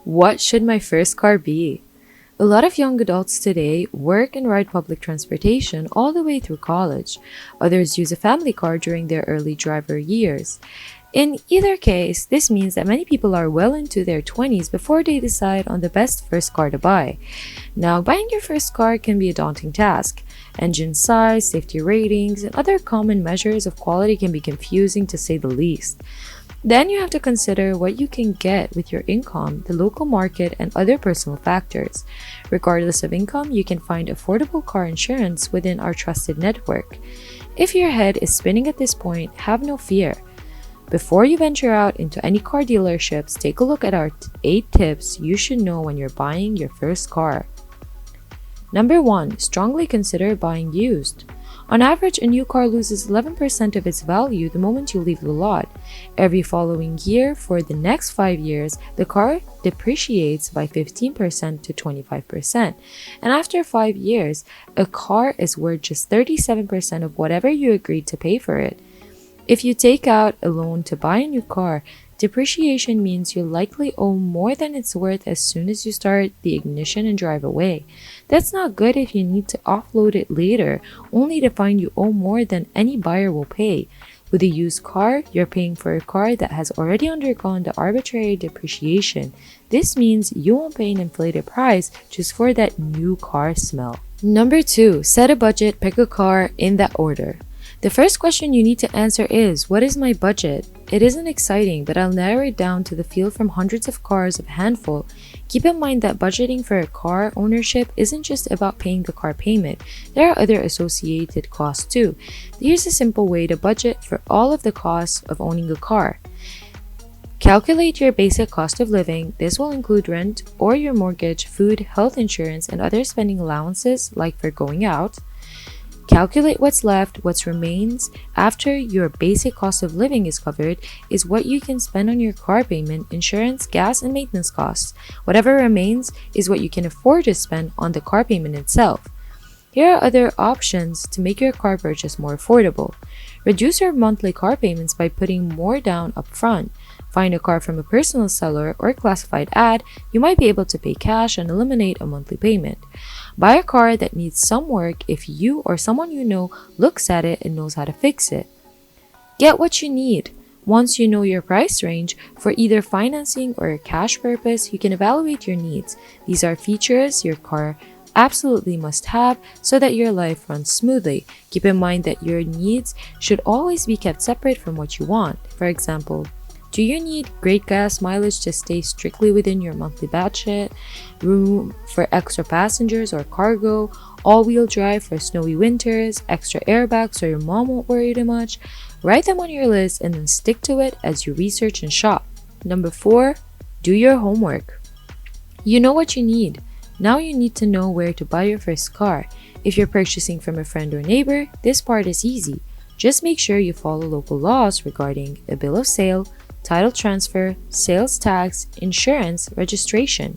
What should my first car be? A lot of young adults today work and ride public transportation all the way through college. Others use a family car during their early driver years. In either case, this means that many people are well into their 20s before they decide on the best first car to buy. Now, buying your first car can be a daunting task. Engine size, safety ratings, and other common measures of quality can be confusing to say the least. Then you have to consider what you can get with your income, the local market, and other personal factors. Regardless of income, you can find affordable car insurance within our trusted network. If your head is spinning at this point, have no fear. Before you venture out into any car dealerships, take a look at our 8 tips you should know when you're buying your first car. Number 1. Strongly consider buying used. On average, a new car loses 11% of its value the moment you leave the lot. Every following year, for the next 5 years, the car depreciates by 15% to 25%. And after 5 years, a car is worth just 37% of whatever you agreed to pay for it. If you take out a loan to buy a new car, depreciation means you likely owe more than it's worth as soon as you start the ignition and drive away. That's not good if you need to offload it later, only to find you owe more than any buyer will pay. With a used car, you're paying for a car that has already undergone the arbitrary depreciation. This means you won't pay an inflated price just for that new car smell. Number 2. Set a budget, pick a car in that order. The first question you need to answer is, what is my budget? It isn't exciting, but I'll narrow it down to the field from hundreds of cars of a handful. Keep in mind that budgeting for a car ownership isn't just about paying the car payment. There are other associated costs too. Here's a simple way to budget for all of the costs of owning a car. Calculate your basic cost of living. This will include rent or your mortgage, food, health insurance, and other spending allowances like for going out. Calculate what's left. What remains after your basic cost of living is covered is what you can spend on your car payment, insurance, gas, and maintenance costs. Whatever remains is what you can afford to spend on the car payment itself. Here are other options to make your car purchase more affordable. Reduce your monthly car payments by putting more down upfront. Find a car from a personal seller or classified ad. You might be able to pay cash and eliminate a monthly payment. Buy a car that needs some work if you or someone you know looks at it and knows how to fix it. Get what you need. Once you know your price range, for either financing or a cash purpose, you can evaluate your needs. These are features your car absolutely must have so that your life runs smoothly. Keep in mind that your needs should always be kept separate from what you want. For example, do you need great gas mileage to stay strictly within your monthly budget, room for extra passengers or cargo, all-wheel drive for snowy winters, extra airbags so your mom won't worry too much? Write them on your list and then stick to it as you research and shop. Number 4, do your homework. You know what you need. Now you need to know where to buy your first car. If you're purchasing from a friend or neighbor, this part is easy. Just make sure you follow local laws regarding a bill of sale, title transfer, sales tax, insurance, registration.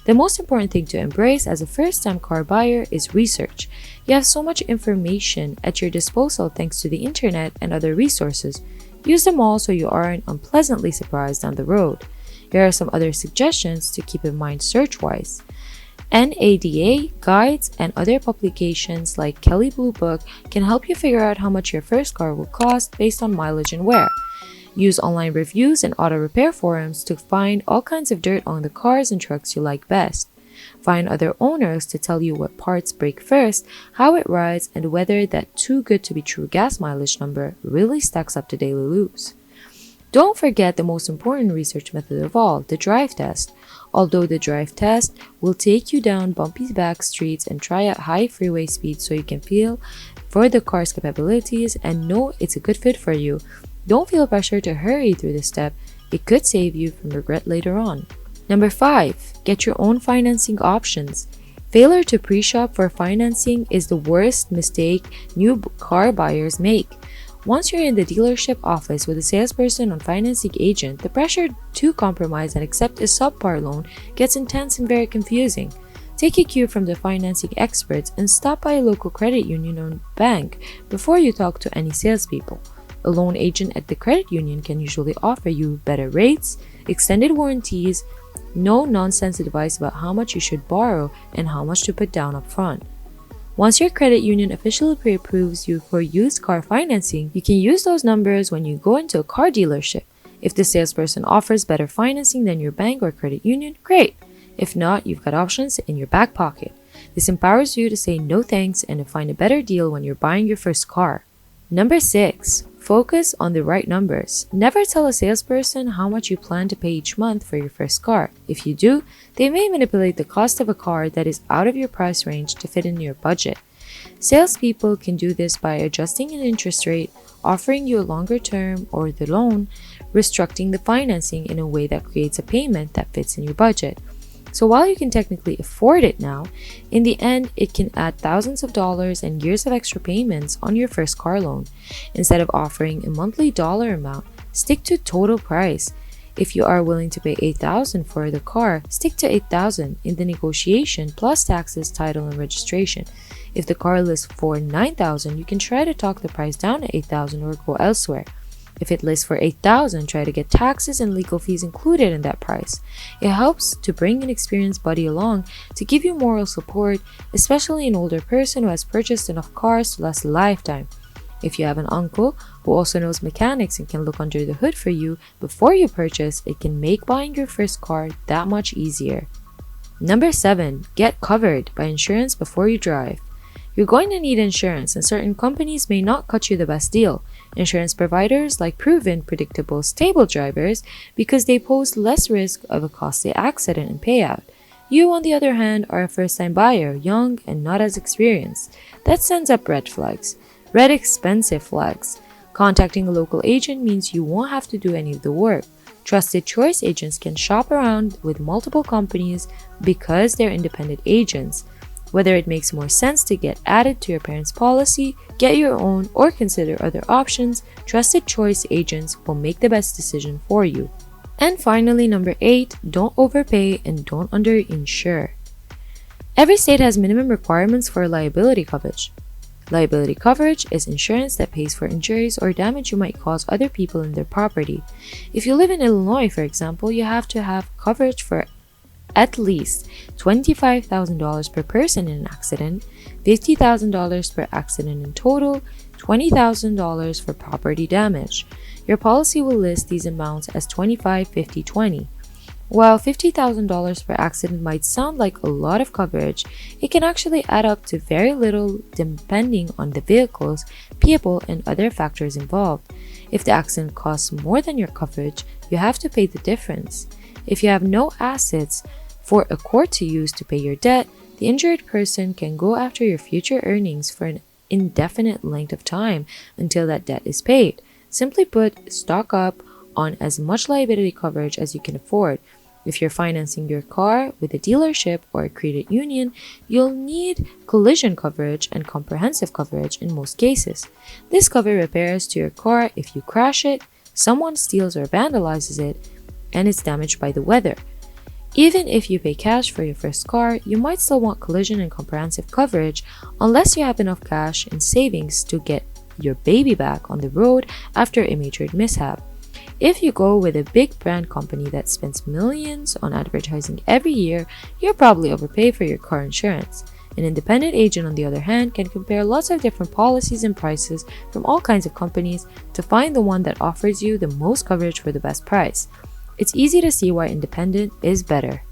The most important thing to embrace as a first-time car buyer is research. You have so much information at your disposal thanks to the internet and other resources. Use them all so you aren't unpleasantly surprised down the road. Here are some other suggestions to keep in mind search-wise. NADA guides and other publications like Kelley Blue Book can help you figure out how much your first car will cost based on mileage and wear. Use online reviews and auto repair forums to find all kinds of dirt on the cars and trucks you like best. Find other owners to tell you what parts break first, how it rides, and whether that too good to be true gas mileage number really stacks up to daily loops. Don't forget the most important research method of all, the drive test. Although the drive test will take you down bumpy back streets and try out high freeway speeds so you can feel for the car's capabilities and know it's a good fit for you, don't feel pressure to hurry through this step. It could save you from regret later on. Number 5, get your own financing options. Failure to pre-shop for financing is the worst mistake new car buyers make. Once you're in the dealership office with a salesperson or financing agent, the pressure to compromise and accept a subpar loan gets intense and very confusing. Take a cue from the financing experts and stop by a local credit union or bank before you talk to any salespeople. A loan agent at the credit union can usually offer you better rates, extended warranties, No nonsense advice about how much you should borrow and how much to put down up front. Once your credit union officially pre-approves you for used car financing, you can use those numbers when you go into a car dealership. If the salesperson offers better financing than your bank or credit union, great. If not, you've got options in your back pocket. This empowers you to say no thanks and to find a better deal when you're buying your first car. Number 6. Focus on the right numbers. Never tell a salesperson how much you plan to pay each month for your first car. If you do, they may manipulate the cost of a car that is out of your price range to fit in your budget. Salespeople can do this by adjusting an interest rate, offering you a longer term or the loan, restructuring the financing in a way that creates a payment that fits in your budget. So while you can technically afford it now, in the end, it can add thousands of dollars and years of extra payments on your first car loan. Instead of offering a monthly dollar amount, stick to total price. If you are willing to pay $8,000 for the car, stick to $8,000 in the negotiation plus taxes, title, and registration. If the car lists for $9,000, you can try to talk the price down to $8,000 or go elsewhere. If it lists for $8,000, try to get taxes and legal fees included in that price. It helps to bring an experienced buddy along to give you moral support, especially an older person who has purchased enough cars to last a lifetime. If you have an uncle who also knows mechanics and can look under the hood for you before you purchase, it can make buying your first car that much easier. Number 7. Get covered by insurance before you drive. You're going to need insurance, and certain companies may not cut you the best deal. Insurance providers like proven, predictable, stable drivers because they pose less risk of a costly accident and payout. You, on the other hand, are a first-time buyer, young and not as experienced. That sends up red flags. Red expensive flags. Contacting a local agent means you won't have to do any of the work. Trusted choice agents can shop around with multiple companies because they're independent agents. Whether it makes more sense to get added to your parents' policy, get your own, or consider other options, trusted choice agents will make the best decision for you. And finally, number 8, don't overpay and don't underinsure. Every state has minimum requirements for liability coverage. Liability coverage is insurance that pays for injuries or damage you might cause other people and their property. If you live in Illinois, for example, you have to have coverage for at least $25,000 per person in an accident, $50,000 per accident in total, $20,000 for property damage. Your policy will list these amounts as 25, 50, 20. While $50,000 per accident might sound like a lot of coverage, it can actually add up to very little depending on the vehicles, people, and other factors involved. If the accident costs more than your coverage, you have to pay the difference. If you have no assets for a court to use to pay your debt, the injured person can go after your future earnings for an indefinite length of time until that debt is paid. Simply put, stock up on as much liability coverage as you can afford. If you're financing your car with a dealership or a credit union, you'll need collision coverage and comprehensive coverage in most cases. This covers repairs to your car if you crash it, someone steals or vandalizes it, and it's damaged by the weather. Even if you pay cash for your first car, you might still want collision and comprehensive coverage unless you have enough cash and savings to get your baby back on the road after a major mishap. If you go with a big brand company that spends millions on advertising every year, you'll probably overpay for your car insurance. An independent agent, on the other hand, can compare lots of different policies and prices from all kinds of companies to find the one that offers you the most coverage for the best price. It's easy to see why independent is better.